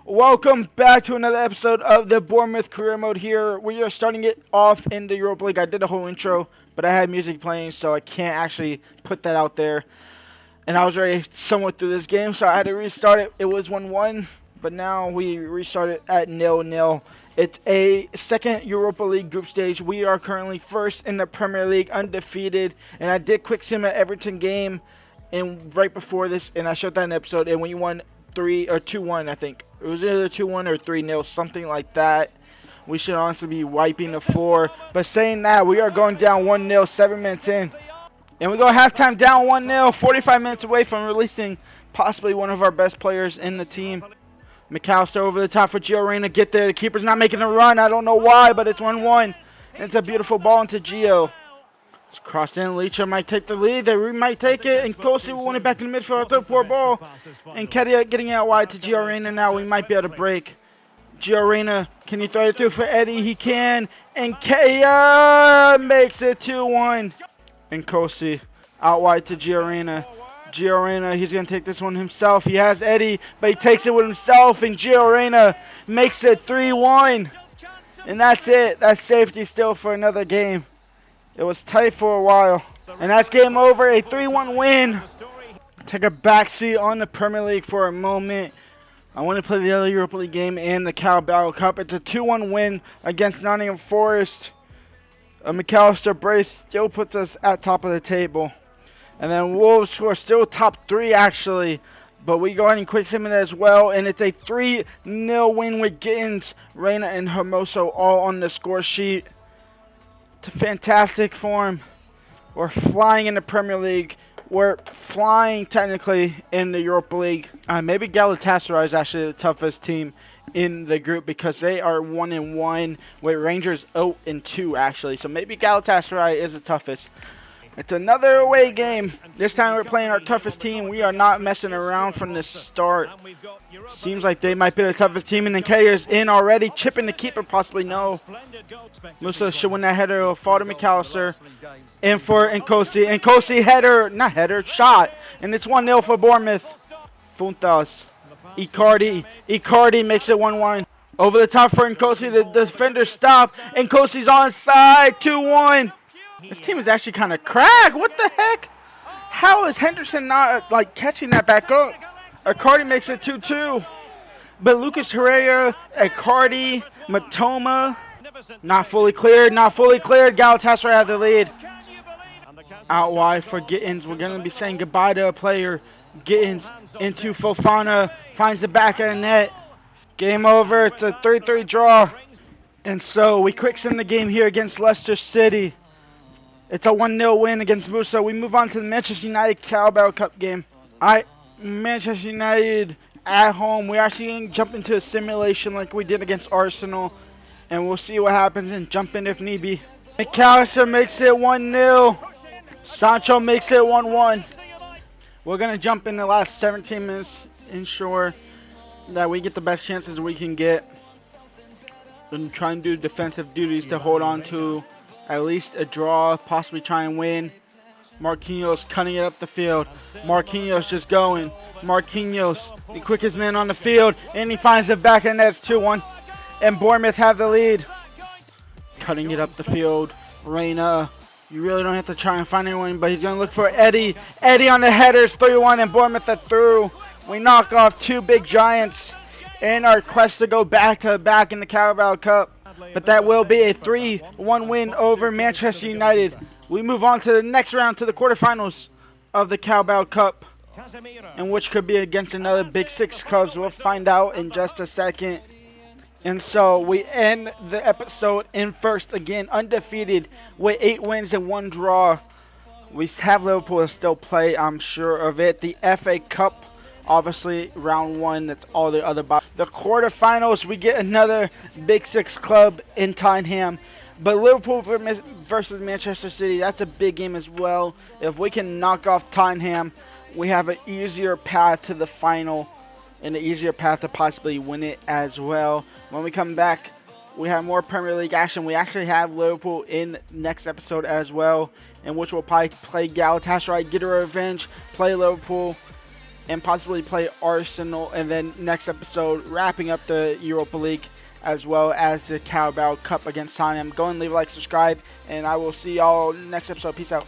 Welcome back to another episode of the Bournemouth Career Mode here. We are starting it off in the Europa League. I did a whole intro, but I had music playing, so I can't actually put that out there. And I was already somewhat through this game, so I had to restart it. It was 1-1, but now we restart it at 0-0. It's a second Europa League group stage. We are currently first in the Premier League, undefeated. And I did quick sim at Everton game and right before this, and I showed that in the episode, and we won 2-1, I think. It was either 2-1 or 3-0, something like that. We should honestly be wiping the floor. But saying that, we are going down 1-0, 7 minutes in. And we go halftime down 1-0, 45 minutes away from releasing possibly one of our best players in the team. McAllister over the top for Gio Reyna. Get there. The keeper's not making a run. I don't know why, but it's 1-1. It's a beautiful ball into Gio. It's crossed in. Leacher might take the lead. They might take it. And Kosi will win it back in the midfield. Third poor ball. And Kedia getting out wide to Gio Reyna now. We might be able to break. Gio Reyna, can he throw it through for Eddie? He can. And Kedia makes it 2-1. And Kosi out wide to Gio Reyna. Gio Reyna, he's going to take this one himself. He has Eddie, but he takes it with himself. And Gio Reyna makes it 3-1. And that's it. That's safety still for another game. It was tight for a while. And that's game over. A 3-1 win. Take a backseat on the Premier League for a moment. I want to play the other Europa League game and the Carabao Cup. It's a 2-1 win against Nottingham Forest. A McAllister brace still puts us at top of the table. And then Wolves, who are still top 3 actually. But we go ahead and quick sim it as well. And it's a 3-0 win with Gittins, Reyna, and Hermoso all on the score sheet. It's a fantastic form. We're flying in the Premier League. We're flying technically in the Europa League. Maybe Galatasaray is actually the toughest team in the group because they are 1-1 with Rangers 0-2 actually. So maybe Galatasaray is the toughest. It's another away game. This time we're playing our toughest team. We are not messing around from the start. Seems like they might be the toughest team. And then K is in already. Chipping the keeper, possibly no. Musa should win that header. It'll fall to McAllister. In for Nkosi. Nkosi header, not header, shot. And it's 1-0 for Bournemouth. Funtas. Icardi makes it 1-1. Over the top for Nkosi. The defender stopped. Nkosi's onside. 2-1. This team is actually kind of cracked. What the heck? How is Henderson not catching that back up? Icardi makes it 2-2. But Lucas Herrera, Icardi, Matoma, not fully cleared. Galatasaray have the lead. Out wide for Gittins. We're going to be saying goodbye to a player. Gittins into Fofana. Finds the back of the net. Game over. It's a 3-3 draw. And so we quick sim the game here against Leicester City. It's a 1-0 win against Musa. We move on to the Manchester United Carabao Cup game. Manchester United at home. We're actually going to jump into a simulation like we did against Arsenal. And we'll see what happens and jump in if need be. McAllister makes it 1-0. Sancho makes it 1-1. We're going to jump in the last 17 minutes. Ensure that we get the best chances we can get. And try and do defensive duties to hold on to at least a draw, possibly try and win. Marquinhos cutting it up the field. Marquinhos just going. Marquinhos, the quickest man on the field, and he finds it back, and that's 2-1. And Bournemouth have the lead. Cutting it up the field. Reyna, you really don't have to try and find anyone, but he's going to look for Eddie. Eddie on the headers, 3-1, and Bournemouth are through. We knock off 2 big giants in our quest to go back-to-back in the Carabao Cup. But that will be a 3-1 win over Manchester United. We move on to the next round, to the quarterfinals of the Carabao Cup, and which could be against another Big Six clubs. We'll find out in just a second. And so we end the episode in first again, undefeated with 8 wins and 1 draw. We have Liverpool to still play, I'm sure of it. The FA Cup, obviously, round 1, that's all the other. The quarterfinals, we get another Big Six club in Tottenham. But Liverpool versus Manchester City, that's a big game as well. If we can knock off Tottenham, we have an easier path to the final and an easier path to possibly win it as well. When we come back, we have more Premier League action. We actually have Liverpool in next episode as well, in which we'll probably play Galatasaray, get a revenge, play Liverpool, and possibly play Arsenal, and then next episode wrapping up the Europa League as well as the Carabao Cup against Tottenham. Go and leave a like, subscribe, and I will see y'all next episode. Peace out.